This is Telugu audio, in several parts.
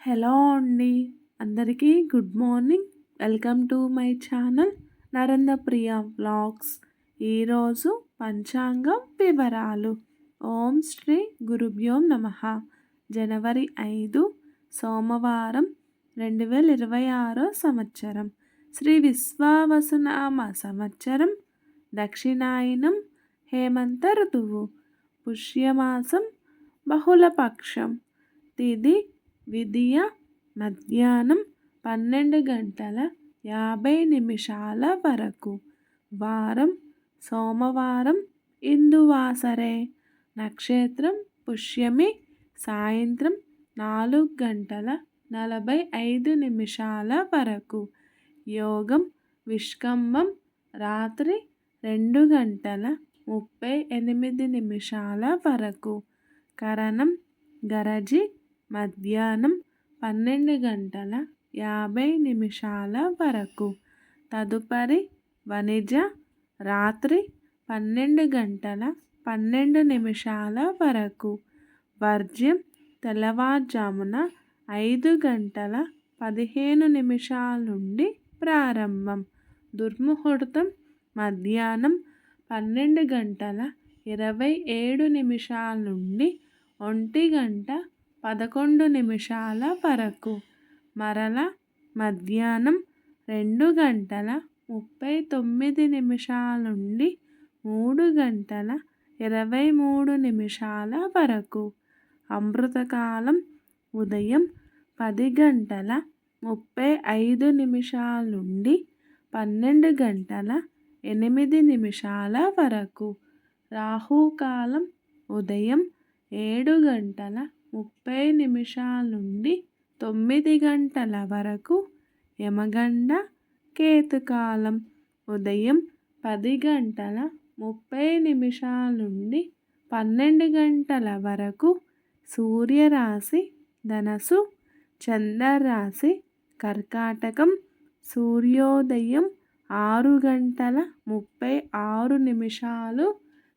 హలో అండి. అందరికీ good morning. Welcome to my channel Narendrapriya vlogs. ఈరోజు పంచాంగం వివరాలు. ఓం శ్రీ గురుభ్యో నమః. జనవరి 5 సోమవారం 2026 సంవత్సరం. శ్రీ విశ్వావసునామ సంవత్సరం. దక్షిణాయనం హేమంత ఋతువు. పుష్యమాసం బహుళపక్షం. తిథి విదియ మధ్యాహ్నం 12:50 వరకు. వారం సోమవారం ఇందువాసరే. నక్షత్రం పుష్యమి. సాయంత్రం 4:45 వరకు. యోగం విష్కంభం. రాత్రి 2:38 వరకు. కరణం గరజి. మధ్యాహ్నం 12:50 వరకు. తదుపరి వనిజ. రాత్రి 12:12 వరకు. వర్జ్యం తెల్లవారుజామున 5:15 నుండి ప్రారంభం. దుర్ముహూర్తం మధ్యాహ్నం 12:27 నుండి 1:11 వరకు. మరల మధ్యాహ్నం 2:39 నుండి 3:23 వరకు. అమృతకాలం ఉదయం 10:35 నుండి 12:08 వరకు. రాహుకాలం ఉదయం 7:30 నుండి 9 వరకు. యమగండ కేతుకాలం ఉదయం 10:30 నుండి 12 వరకు. సూర్యరాశి ధనస్సు. చంద్రరాశి కర్కాటకం. సూర్యోదయం 6:36.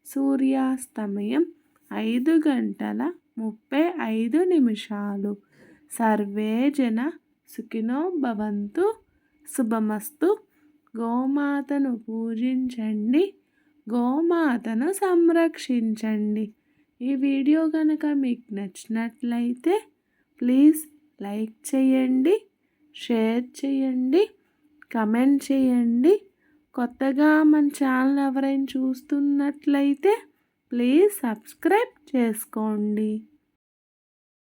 సూర్యాస్తమయం 5:35. సర్వే జన సుఖినో భవంతు. శుభమస్తు. గోమాతను పూజించండి. గోమాతను సంరక్షించండి. ఈ వీడియో కనుక మీకు నచ్చినట్లయితే ప్లీజ్ లైక్ చేయండి, షేర్ చేయండి, కమెంట్ చేయండి. కొత్తగా మన ఛానల్ ఎవరైనా చూస్తున్నట్లయితే ప్లీజ్ సబ్స్క్రైబ్ చేసుకోండి.